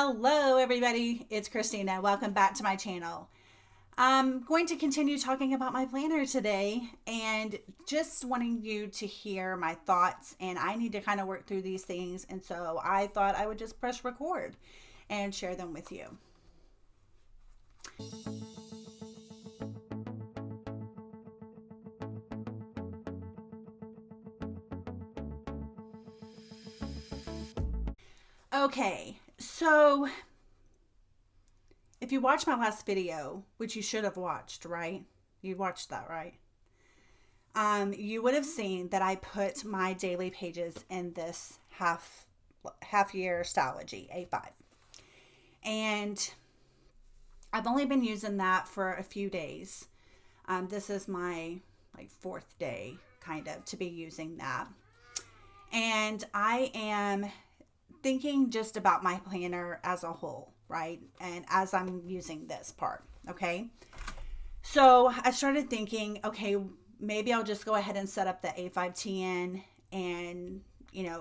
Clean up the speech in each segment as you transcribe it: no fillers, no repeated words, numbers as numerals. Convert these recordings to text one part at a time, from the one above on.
Hello everybody, it's Christina. Welcome back to my channel. I'm going to continue talking about my planner today and just wanting you to hear my thoughts, and I need to kind of work through these things, and so I thought I would just press record and share them with you. Okay, so if you watched my last video, which you should have watched, right? You watched that, right? You would have seen that I put my daily pages in this half year Stylogy A5. And I've only been using that for a few days. This is my fourth day kind of to be using that. And I am thinking just about my planner as a whole, right? And as I'm using this part, okay? So I started thinking, okay, maybe I'll just go ahead and set up the A5TN and,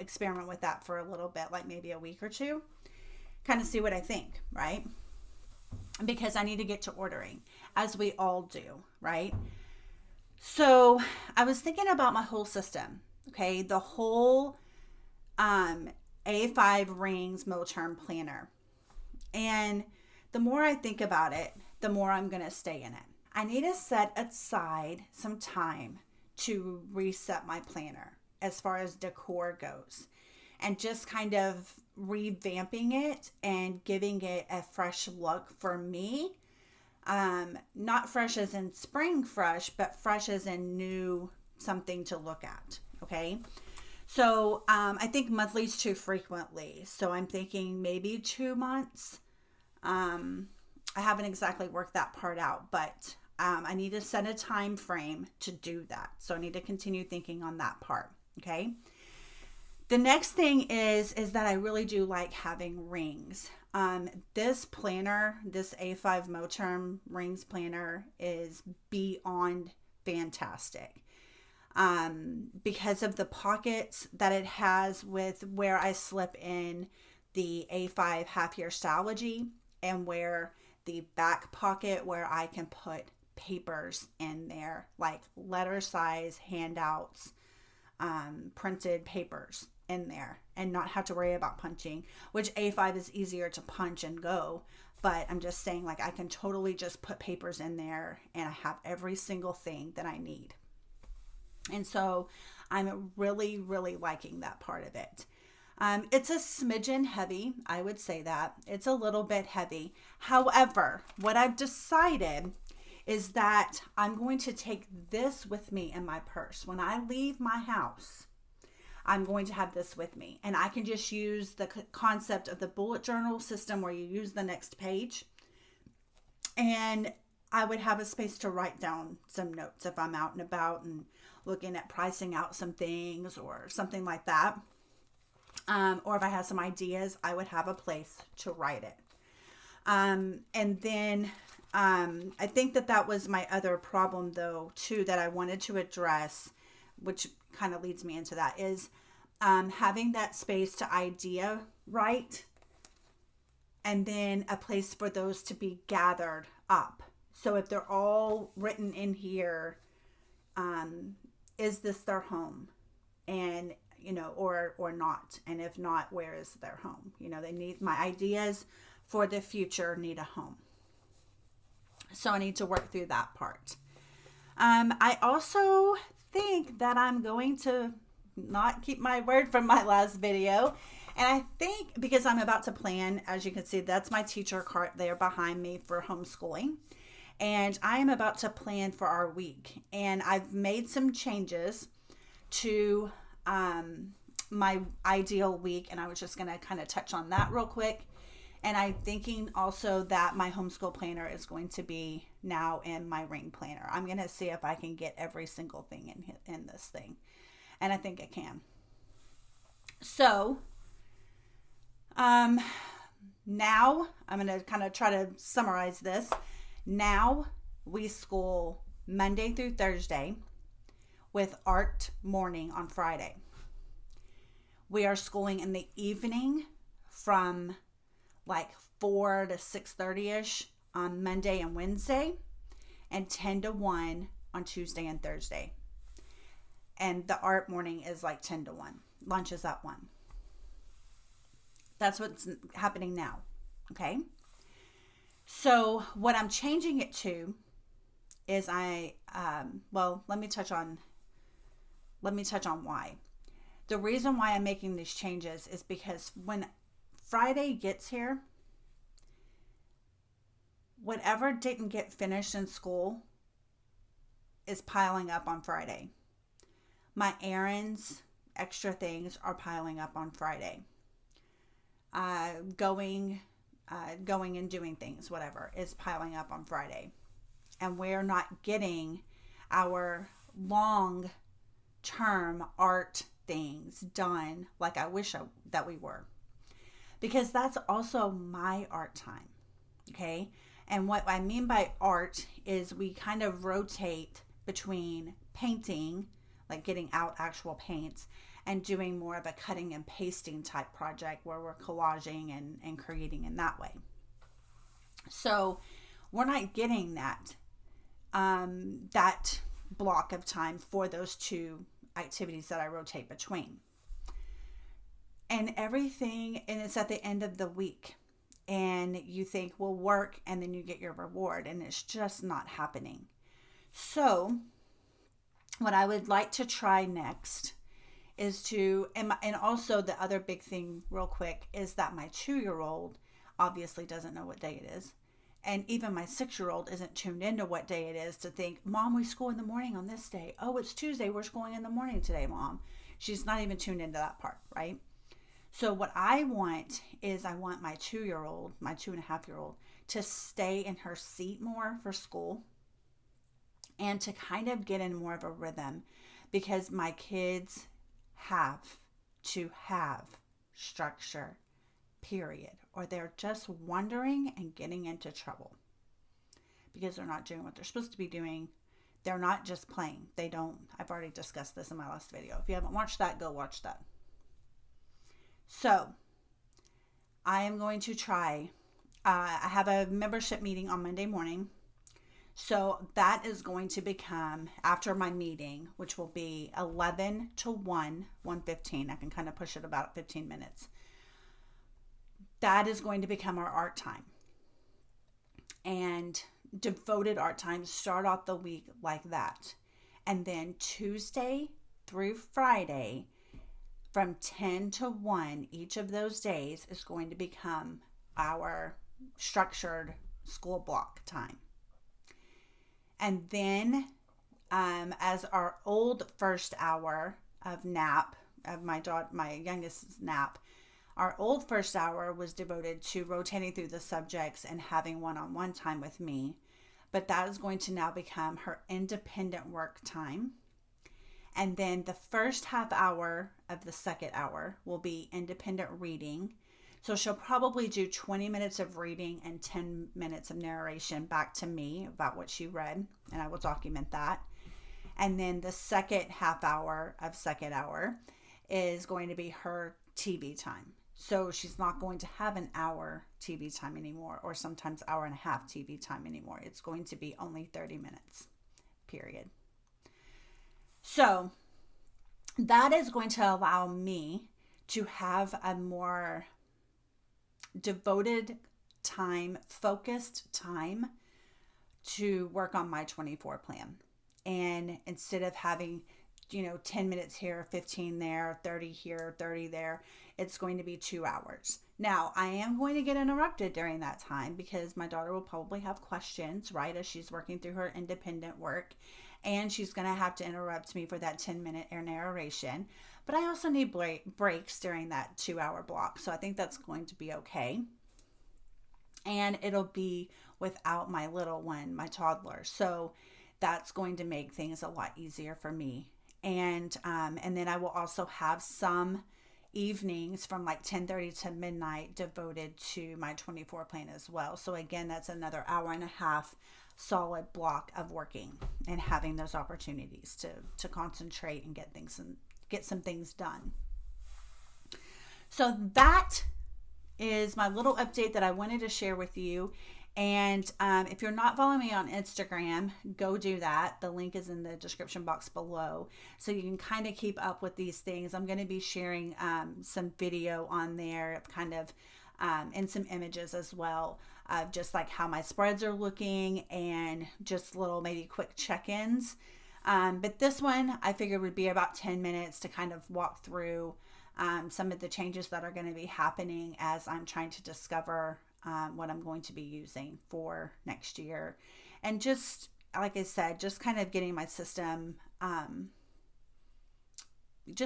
experiment with that for a little bit, like maybe a week or two, kind of see what I think, right? Because I need to get to ordering, as we all do, right? So I was thinking about my whole system, okay? The whole A5 Rings Moterm Planner. And the more I think about it, the more I'm going to stay in it. I need to set aside some time to reset my planner as far as decor goes, and just kind of revamping it and giving it a fresh look for me. Not fresh as in spring fresh, but fresh as in new, something to look at. Okay. So I think monthly is too frequently. So I'm thinking maybe 2 months. I haven't exactly worked that part out, but I need to set a time frame to do that. So I need to continue thinking on that part. Okay. The next thing is that I really do like having rings. This planner, this A5 Moterm Rings Planner, is beyond fantastic. Because of the pockets that it has with where I slip in the A5 half year Stylogy, and where the back pocket where I can put papers in there, like letter size handouts, printed papers in there, and not have to worry about punching, which A5 is easier to punch and go. But I'm just saying, I can totally just put papers in there and I have every single thing that I need. And so I'm really, really liking that part of it. It's a smidgen heavy. I would say that it's a little bit heavy. However, what I've decided is that I'm going to take this with me in my purse. When I leave my house, I'm going to have this with me, and I can just use the concept of the bullet journal system where you use the next page, and I would have a space to write down some notes if I'm out and about and looking at pricing out some things or something like that. Or if I had some ideas, I would have a place to write it. And then I think that was my other problem, though, too, that I wanted to address, which kind of leads me into that, is having that space to idea write, and then a place for those to be gathered up. So if they're all written in here, is this their home? And or not. And if not, where is their home? They need, my ideas for the future need a home. So I need to work through that part. I also think that I'm going to not keep my word from my last video. And I think because I'm about to plan, as you can see, that's my teacher cart there behind me for homeschooling. And I am about to plan for our week. And I've made some changes to my ideal week, and I was just going to kind of touch on that real quick. And I'm thinking also that my homeschool planner is going to be now in my ring planner. I'm going to see if I can get every single thing in this thing, and I think I can. So now I'm going to kind of try to summarize this. Now we school Monday through Thursday, with art morning on Friday. We are schooling in the evening from like 4 to 6:30ish on Monday and Wednesday, and 10 to 1 on Tuesday and Thursday. And the art morning is like 10 to 1. Lunch is at 1. That's what's happening now. Okay. So what I'm changing it to is let me touch on why. The reason why I'm making these changes is because when Friday gets here, whatever didn't get finished in school is piling up on Friday. My errands, extra things are piling up on Friday. Going and doing things, whatever, is piling up on Friday. And we're not getting our long-term art things done like I wish that we were. Because that's also my art time, okay? And what I mean by art is we kind of rotate between painting, like getting out actual paints, and doing more of a cutting and pasting type project where we're collaging and creating in that way. So we're not getting that block of time for those two activities that I rotate between. And it's at the end of the week. And you think, well, work, and then you get your reward, and it's just not happening. So what I would like to try next is to, and also the other big thing real quick is that my 2-year-old obviously doesn't know what day it is. And even my 6-year-old isn't tuned into what day it is to think, Mom, we school in the morning on this day. Oh, it's Tuesday. We're schooling in the morning today, Mom. She's not even tuned into that part, right? So what I want is I want my 2-year-old, my 2.5-year-old, to stay in her seat more for school and to kind of get in more of a rhythm, because my kids have to have structure, period, or they're just wandering and getting into trouble because they're not doing what they're supposed to be doing. They're not just playing. I've already discussed this in my last video. If you haven't watched that, go watch that. So I am going to try, I have a membership meeting on Monday morning. So that is going to become after my meeting, which will be 11 to 1:15. I can kind of push it about 15 minutes. That is going to become our art time. And devoted art times start off the week like that. And then Tuesday through Friday, from 10 to 1, each of those days is going to become our structured school block time. And then as our old first hour of nap, of my youngest's nap, our old first hour was devoted to rotating through the subjects and having one-on-one time with me. But that is going to now become her independent work time. And then the first half hour of the second hour will be independent reading. So she'll probably do 20 minutes of reading and 10 minutes of narration back to me about what she read, and I will document that. And then the second half hour of second hour is going to be her TV time. So she's not going to have an hour TV time anymore, or sometimes hour and a half TV time anymore. It's going to be only 30 minutes, period. So that is going to allow me to have a more devoted time, focused time to work on my 24 plan. And instead of having, 10 minutes here, 15 there, 30 here, 30 there, it's going to be 2 hours. Now, I am going to get interrupted during that time because my daughter will probably have questions, right, as she's working through her independent work. And she's going to have to interrupt me for that 10-minute narration. But I also need breaks during that 2-hour block. So I think that's going to be okay. And it'll be without my little one, my toddler. So that's going to make things a lot easier for me. And then I will also have some evenings from like 10:30 to midnight devoted to my 24 plan as well. So again, that's another hour and a half solid block of working and having those opportunities to concentrate and get some things done. So that is my little update that I wanted to share with you. And if you're not following me on Instagram, go do that. The link is in the description box below, so you can kind of keep up with these things. I'm going to be sharing some video on there, kind of, and some images as well, of just like how my spreads are looking and just little maybe quick check-ins. But this one I figured would be about 10 minutes to kind of walk through some of the changes that are going to be happening as I'm trying to discover what I'm going to be using for next year. And just, like I said, just kind of getting my system, it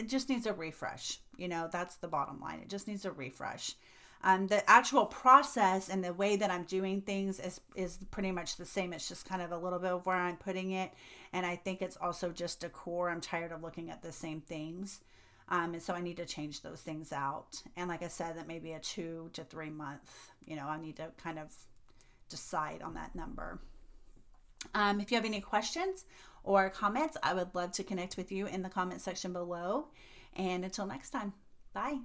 just needs a refresh. That's the bottom line. It just needs a refresh. The actual process and the way that I'm doing things is pretty much the same. It's just kind of a little bit of where I'm putting it. And I think it's also just decor. I'm tired of looking at the same things. And so I need to change those things out. And like I said, that may be a 2 to 3 month, I need to kind of decide on that number. If you have any questions or comments, I would love to connect with you in the comment section below. And until next time, bye.